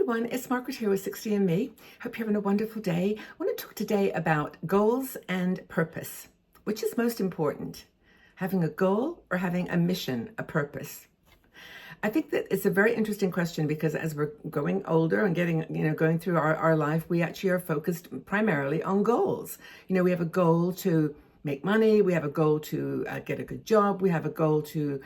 everyone, it's Margaret here with 60andMe. Hope you're having a wonderful day. I want to talk today about goals and purpose. Which is most important? Having a goal or having a mission, a purpose? I think that it's a very interesting question because as we're growing older and going through our life, we actually are focused primarily on goals. We have a goal to make money, we have a goal to get a good job, we have a goal to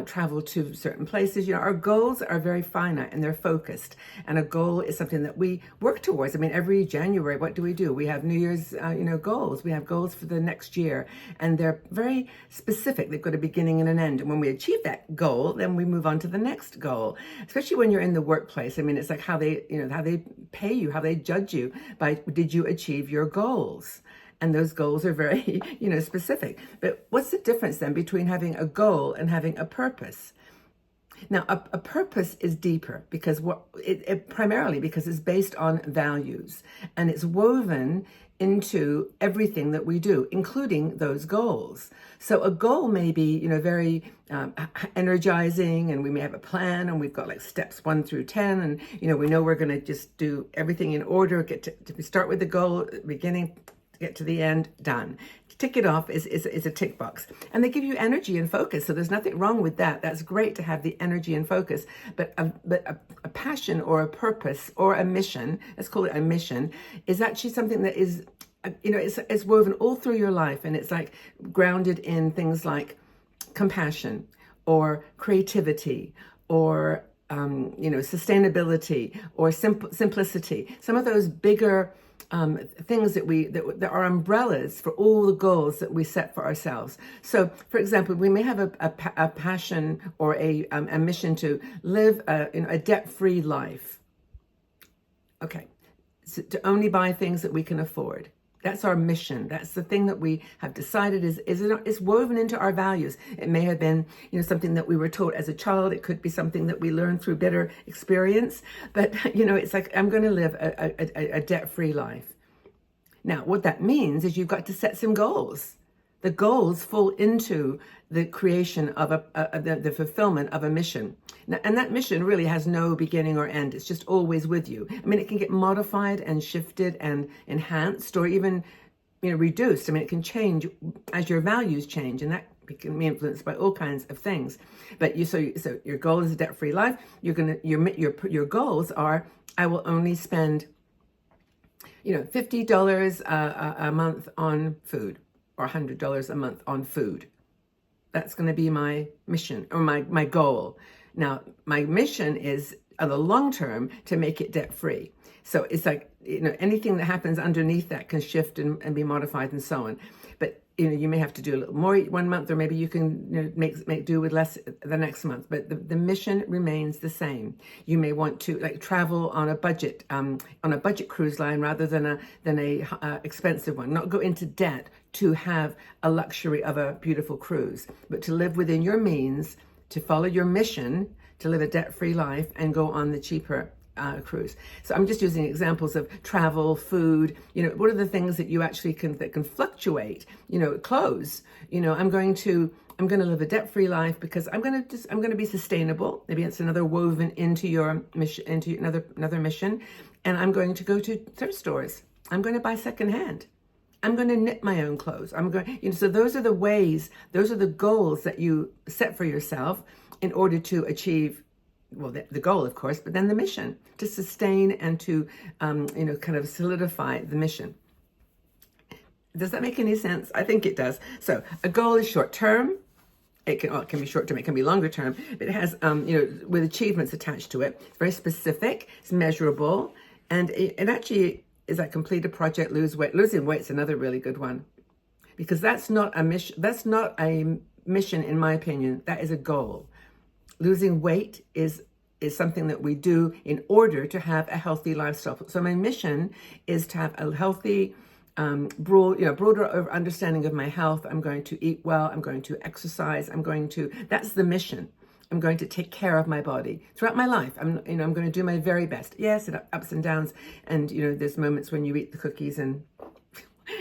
travel to certain places. Our goals are very finite and they're focused. And a goal is something that we work towards. Every January, what do? We have New Year's, goals. We have goals for the next year, and they're very specific. They've got a beginning and an end. And when we achieve that goal, then we move on to the next goal. Especially when you're in the workplace. It's like how they pay you, how they judge you by did you achieve your goals? And those goals are very, specific. But what's the difference then between having a goal and having a purpose? Now, a purpose is deeper because primarily because it's based on values and it's woven into everything that we do, including those goals. So a goal may be, very energizing, and we may have a plan, and we've got like steps 1 through 10, and we know we're going to just do everything in order. To start with the goal, beginning, get to the end, done. To tick it off is a tick box. And they give you energy and focus, so there's nothing wrong with that. That's great to have the energy and focus. But a passion or a purpose or a mission, let's call it a mission, is actually something that is, it's woven all through your life, and it's like grounded in things like compassion or creativity or sustainability or simplicity. Some of those bigger things that are umbrellas for all the goals that we set for ourselves. So, for example, we may have a passion or a mission to live a debt-free life. Okay, so to only buy things that we can afford. That's our mission. That's the thing that we have decided is woven into our values. It may have been, something that we were taught as a child. It could be something that we learned through bitter experience. But, it's like, I'm going to live a debt-free life. Now, what that means is you've got to set some goals. The goals fall into the creation of the fulfillment of a mission. Now, and that mission really has no beginning or end. It's just always with you. It can get modified and shifted and enhanced or even, reduced. It can change as your values change, and that can be influenced by all kinds of things. But so your goal is a debt-free life. Your goals are, I will only spend, $50 a month on food, or $100 a month on food. That's going to be my mission or my goal. Now, my mission is on the long term to make it debt free. So it's like, anything that happens underneath that can shift and be modified and so on. But, you may have to do a little more 1 month, or maybe you can make do with less the next month. But the mission remains the same. You may want to travel on a budget cruise line rather than a expensive one. Not go into debt to have a luxury of a beautiful cruise, but to live within your means, to follow your mission, to live a debt-free life and go on the cheaper cruise. So I'm just using examples of travel, food, what are the things that you actually that can fluctuate, clothes, I'm going to live a debt-free life because I'm going to be sustainable. Maybe it's another woven into your mission, into another mission. And I'm going to go to thrift stores. I'm going to buy secondhand. I'm going to knit my own clothes. So those are the ways, those are the goals that you set for yourself in order to achieve, the goal, of course, but then the mission, to sustain and to, kind of solidify the mission. Does that make any sense? I think it does. So a goal is short term. It can be short term, it can be longer term, but it has, with achievements attached to it. It's very specific, it's measurable, and it actually is like complete a project, lose weight. Losing weight's another really good one, because that's not a mission. That's not a mission, in my opinion. That is a goal. Losing weight is something that we do in order to have a healthy lifestyle. So my mission is to have a healthy, broader understanding of my health. I'm going to eat well. I'm going to exercise. That's the mission. I'm going to take care of my body throughout my life. I'm going to do my very best. Yes, and ups and downs. And, there's moments when you eat the cookies and,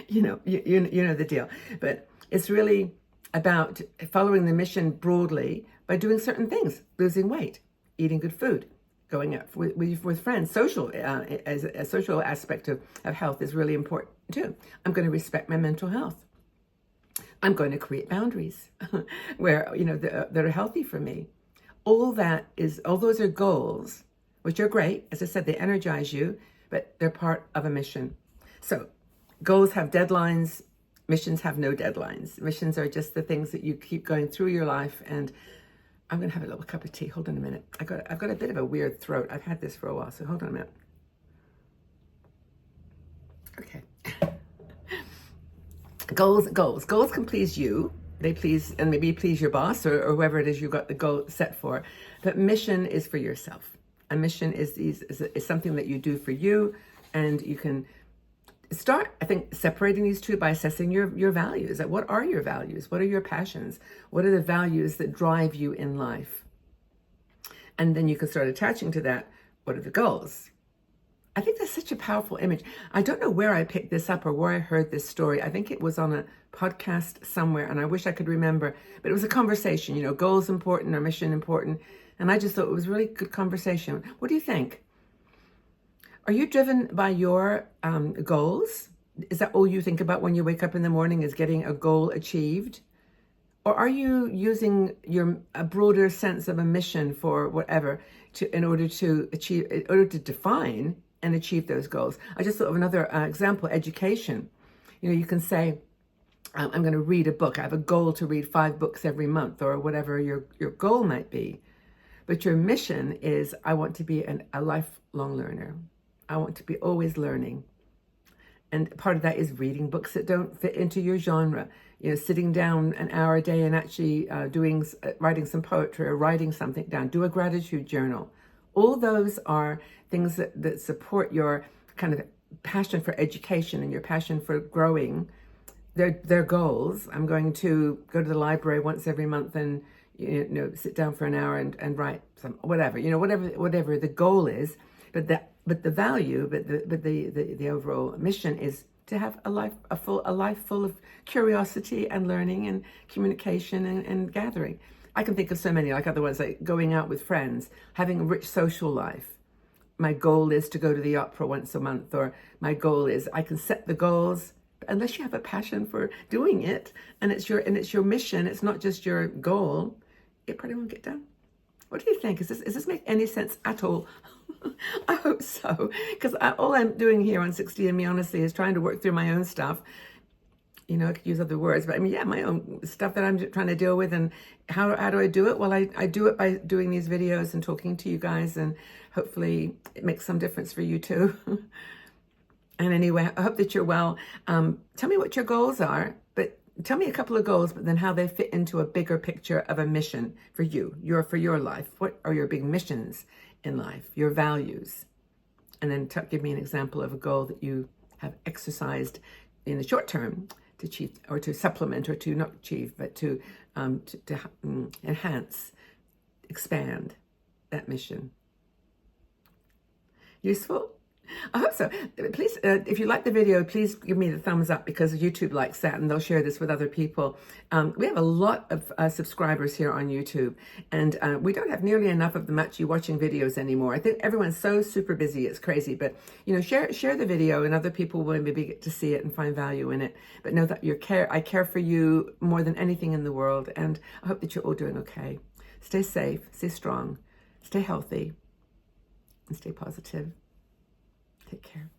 you know the deal. But it's really about following the mission broadly by doing certain things: losing weight, eating good food, going out with friends. Social, as a social aspect of health is really important too. I'm going to respect my mental health. I'm going to create boundaries where, that are healthy for me. All those are goals, which are great. As I said, they energize you, but they're part of a mission. So goals have deadlines. Missions have no deadlines. Missions are just the things that you keep going through your life. And I'm going to have a little cup of tea. Hold on a minute. I've got a bit of a weird throat. I've had this for a while, so hold on a minute. Okay. Goals can please you. They please, and maybe please your boss or whoever it is you got the goal set for. But mission is for yourself. A mission is something that you do for you, and you can start, I think, separating these two by assessing your values. Like, what are your values? What are your passions? What are the values that drive you in life? And then you can start attaching to that, what are the goals? I think that's such a powerful image. I don't know where I picked this up or where I heard this story. I think it was on a podcast somewhere, and I wish I could remember. But it was a conversation, goals important or mission important. And I just thought it was a really good conversation. What do you think? Are you driven by your goals? Is that all you think about when you wake up in the morning, is getting a goal achieved? Or are you using a broader sense of a mission for whatever in order to define and achieve those goals? I just thought of another example, education. You can say, I'm going to read a book. I have a goal to read 5 books every month, or whatever your goal might be. But your mission is, I want to be a lifelong learner. I want to be always learning. And part of that is reading books that don't fit into your genre. Sitting down an hour a day and actually writing some poetry or writing something down. Do a gratitude journal. All those are things that support your kind of passion for education and your passion for growing. They're goals. I'm going to go to the library once every month and sit down for an hour and write some whatever the goal is. But the value, the overall mission is to have a life full of curiosity and learning and communication and gathering. I can think of so many, like other ones, like going out with friends, having a rich social life. My goal is to go to the opera once a month, or my goal is, I can set the goals, but unless you have a passion for doing it, and it's your mission, it's not just your goal, it probably won't get done. What do you think? Does this make any sense at all? I hope so, because all I'm doing here on 60andMe, honestly, is trying to work through my own stuff. I could use other words, but my own stuff that I'm trying to deal with. And how do I do it? Well, I do it by doing these videos and talking to you guys, and hopefully it makes some difference for you too. And anyway, I hope that you're well. Tell me what your goals are, but tell me a couple of goals, but then how they fit into a bigger picture of a mission for you, for your life. What are your big missions in life, your values? And then give me an example of a goal that you have exercised in the short term to achieve, or to supplement, or to not achieve, but to enhance, expand that mission. Useful? I hope so. Please, if you like the video, please give me the thumbs up, because YouTube likes that and they'll share this with other people. We have a lot of subscribers here on YouTube, and we don't have nearly enough of them actually watching videos anymore. I think everyone's so super busy, it's crazy. But share the video, and other people will maybe get to see it and find value in it. But know that I care for you more than anything in the world, and I hope that you're all doing okay. Stay safe, stay strong, stay healthy, and stay positive. Take care.